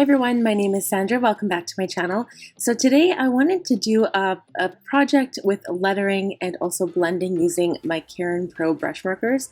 everyone, my name is Sandra. Welcome back to my channel. So today I wanted to do a project with lettering and also blending using my Karin Pro brush markers.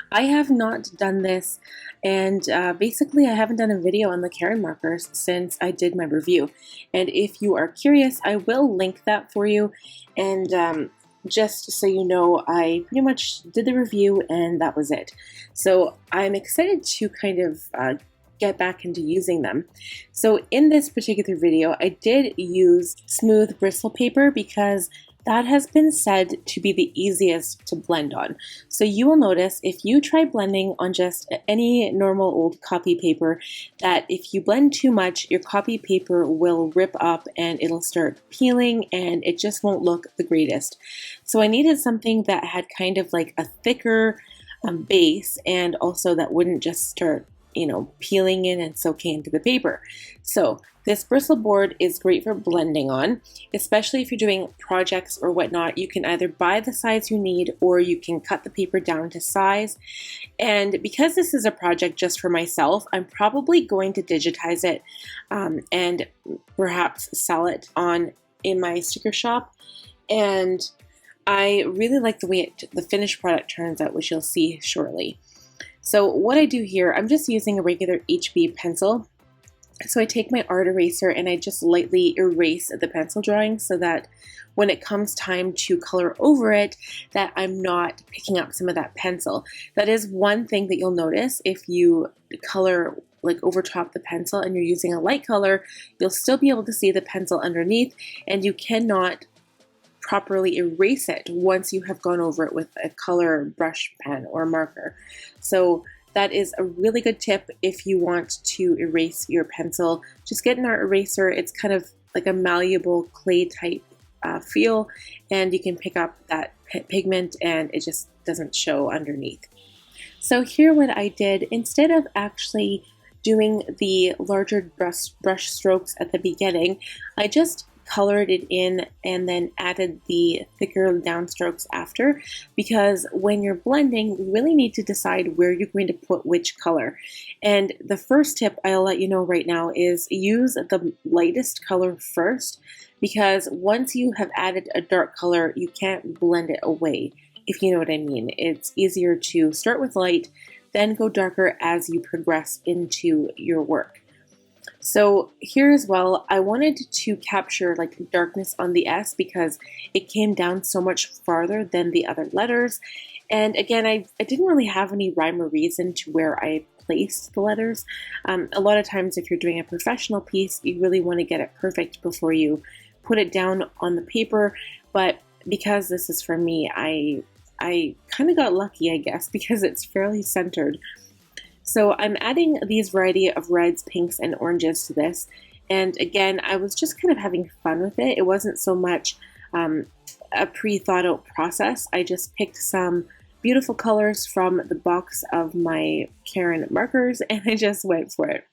I have not done this, and basically I haven't done a video on the Karin markers since I did my review. And if you are curious, I will link that for you. And just so you know, I pretty much did the review and that was it. So I'm excited to kind of get back into using them. So in this particular video, I did use smooth bristle paper because that has been said to be the easiest to blend on. So you will notice if you try blending on just any normal old copy paper, that if you blend too much, your copy paper will rip up and it'll start peeling and it just won't look the greatest. So I needed something that had kind of like a thicker base and also that wouldn't just start peeling in and soaking into the paper. So this bristle board is great for blending on, especially if you're doing projects or whatnot. You can either buy the size you need or you can cut the paper down to size. And because this is a project just for myself, I'm probably going to digitize it and perhaps sell it in my sticker shop. And I really like the way the finished product turns out, which you'll see shortly. So what I do here, I'm just using a regular HB pencil. So I take my art eraser and I just lightly erase the pencil drawing so that when it comes time to color over it, that I'm not picking up some of that pencil. That is one thing that you'll notice if you color like over top the pencil and you're using a light color, you'll still be able to see the pencil underneath and you cannot properly erase it once you have gone over it with a color brush pen or marker. So that is a really good tip if you want to erase your pencil. Just get an art eraser. It's kind of like a malleable clay type feel, and you can pick up that pigment and it just doesn't show underneath. So here what I did, instead of actually doing the larger brush strokes at the beginning, I just colored it in and then added the thicker downstrokes after, because when you're blending, you really need to decide where you're going to put which color. And the first tip I'll let you know right now is use the lightest color first, because once you have added a dark color, you can't blend it away, if you know what I mean. It's easier to start with light, then go darker as you progress into your work. So here as well, I wanted to capture like darkness on the S because it came down so much farther than the other letters. And again, I didn't really have any rhyme or reason to where I placed the letters. A lot of times if you're doing a professional piece, you really want to get it perfect before you put it down on the paper. But because this is for me, I kind of got lucky, I guess, because it's fairly centered. So I'm adding these variety of reds, pinks, and oranges to this. And again, I was just kind of having fun with it. It wasn't so much a pre-thought out process. I just picked some beautiful colors from the box of my Karin markers and I just went for it.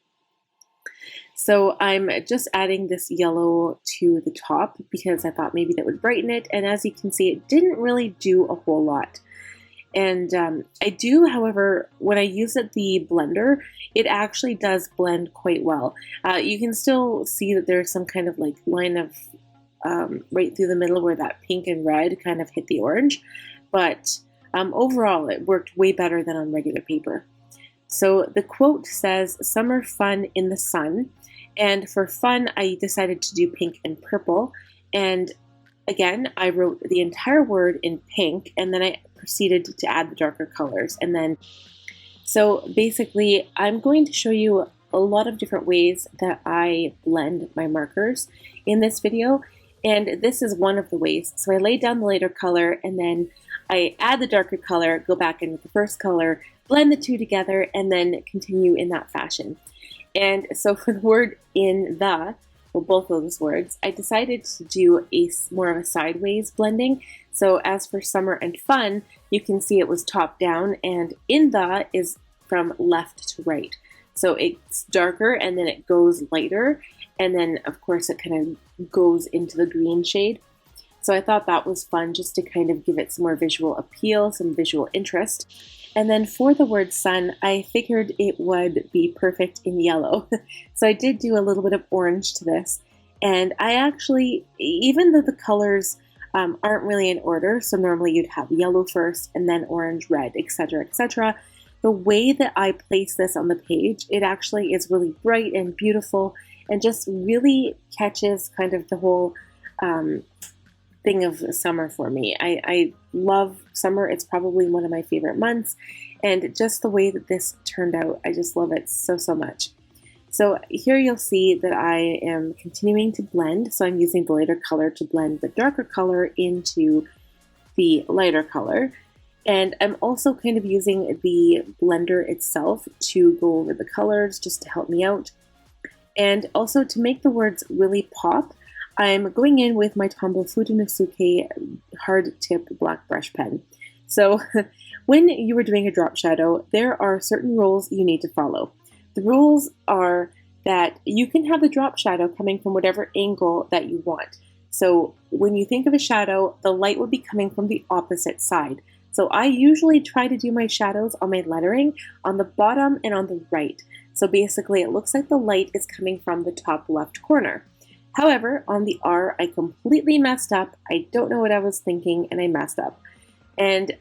So I'm just adding this yellow to the top because I thought maybe that would brighten it. And as you can see, it didn't really do a whole lot. And I do, however, when I use the blender, it actually does blend quite well. You can still see that there's some kind of like line of right through the middle where that pink and red kind of hit the orange. But overall, it worked way better than on regular paper. So the quote says, "Summer fun in the sun." And for fun, I decided to do pink and purple. And again, I wrote the entire word in pink, and then I proceeded to add the darker colors. And then, so basically, I'm going to show you a lot of different ways that I blend my markers in this video. And this is one of the ways. So I lay down the lighter color, and then I add the darker color, go back in with the first color, blend the two together, and then continue in that fashion. And so for the word in the, well, both of those words, I decided to do more of a sideways blending. So as for summer and fun, you can see it was top down, and in the is from left to right. So it's darker and then it goes lighter, and then of course it kind of goes into the green shade. So I thought that was fun just to kind of give it some more visual appeal, some visual interest. And then for the word sun, I figured it would be perfect in yellow. So I did do a little bit of orange to this. And I actually, even though the colors aren't really in order, so normally you'd have yellow first and then orange, red, etc., etc., the way that I place this on the page, it actually is really bright and beautiful and just really catches kind of the whole thing of summer for me. I love summer. It's probably one of my favorite months. And just the way that this turned out, I just love it so, so much. So here you'll see that I am continuing to blend. So I'm using the lighter color to blend the darker color into the lighter color. And I'm also kind of using the blender itself to go over the colors just to help me out. And also to make the words really pop, I'm going in with my Tombow Fudonosuke hard tip black brush pen. So when you are doing a drop shadow, there are certain rules you need to follow. The rules are that you can have the drop shadow coming from whatever angle that you want. So when you think of a shadow, the light will be coming from the opposite side. So I usually try to do my shadows on my lettering on the bottom and on the right. So basically it looks like the light is coming from the top left corner. However, on the R, I completely messed up. I don't know what I was thinking and I messed up. And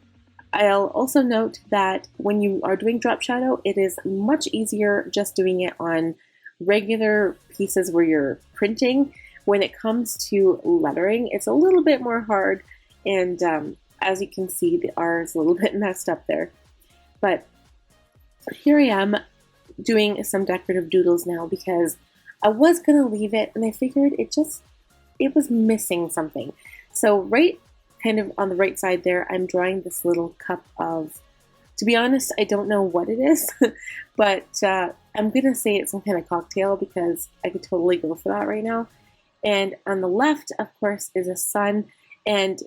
I'll also note that when you are doing drop shadow, it is much easier just doing it on regular pieces where you're printing. When it comes to lettering, it's a little bit more hard. And as you can see, the R is a little bit messed up there. But here I am doing some decorative doodles now because I was going to leave it and I figured it was missing something. So right kind of on the right side there, I'm drawing this little cup of, to be honest, I don't know what it is, but I'm going to say it's some kind of cocktail because I could totally go for that right now. And on the left, of course, is a sun. And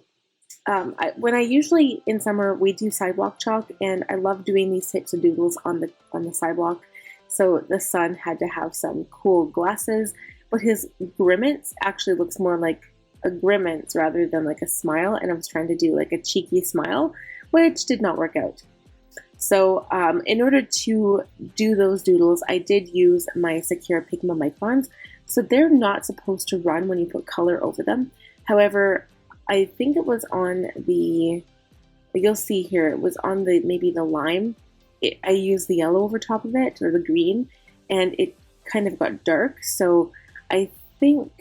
when I usually, in summer, we do sidewalk chalk, and I love doing these types of doodles on the sidewalk. So the sun had to have some cool glasses, but his grimace actually looks more like a grimace rather than like a smile, and I was trying to do like a cheeky smile, which did not work out. So in order to do those doodles, I did use my Sakura Pigma microns. So they're not supposed to run when you put color over them. However, I think it was on the, you'll see here, it was on the, maybe the lime. I used the yellow over top of it, or the green, and it kind of got dark. So I think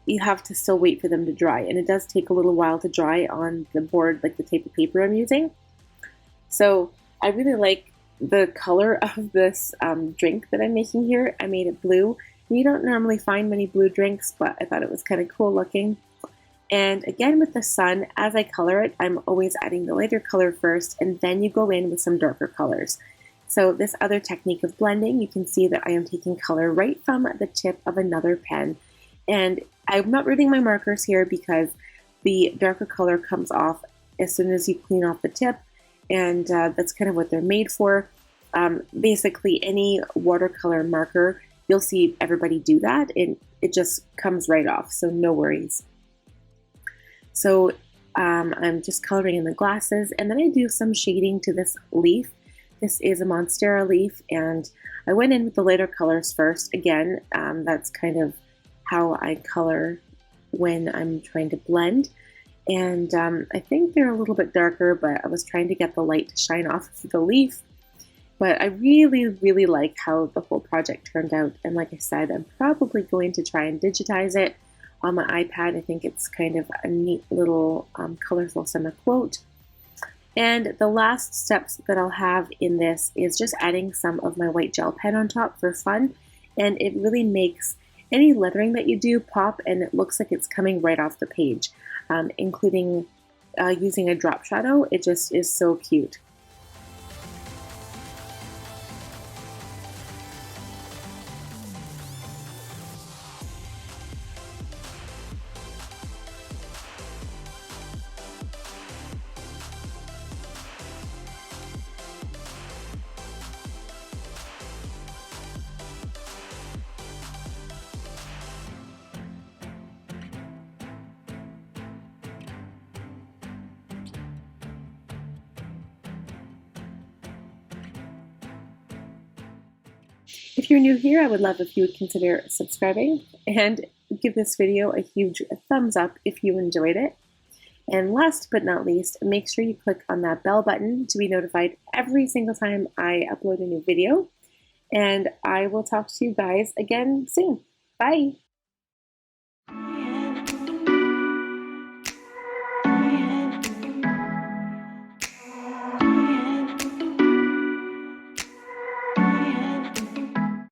you have to still wait for them to dry, and it does take a little while to dry on the board, like the type of paper I'm using. So I really like the color of this drink that I'm making here. I made it blue. You don't normally find many blue drinks, but I thought it was kind of cool looking. And again with the sun, as I color it, I'm always adding the lighter color first, and then you go in with some darker colors. So this other technique of blending, you can see that I am taking color right from the tip of another pen. And I'm not reading my markers here because the darker color comes off as soon as you clean off the tip, and that's kind of what they're made for. Basically, any watercolor marker, you'll see everybody do that, and it just comes right off, so no worries. So I'm just coloring in the glasses, and then I do some shading to this leaf. This is a Monstera leaf, and I went in with the lighter colors first. Again, that's kind of how I color when I'm trying to blend. And I think they're a little bit darker, but I was trying to get the light to shine off of the leaf. But I really, really like how the whole project turned out. And like I said, I'm probably going to try and digitize it on my iPad. I think it's kind of a neat little colorful summer quote. And the last steps that I'll have in this is just adding some of my white gel pen on top for fun. And it really makes any lettering that you do pop, and it looks like it's coming right off the page, including using a drop shadow. It just is so cute. If you're new here, I would love if you would consider subscribing and give this video a huge thumbs up if you enjoyed it. And last but not least, make sure you click on that bell button to be notified every single time I upload a new video. And I will talk to you guys again soon. Bye.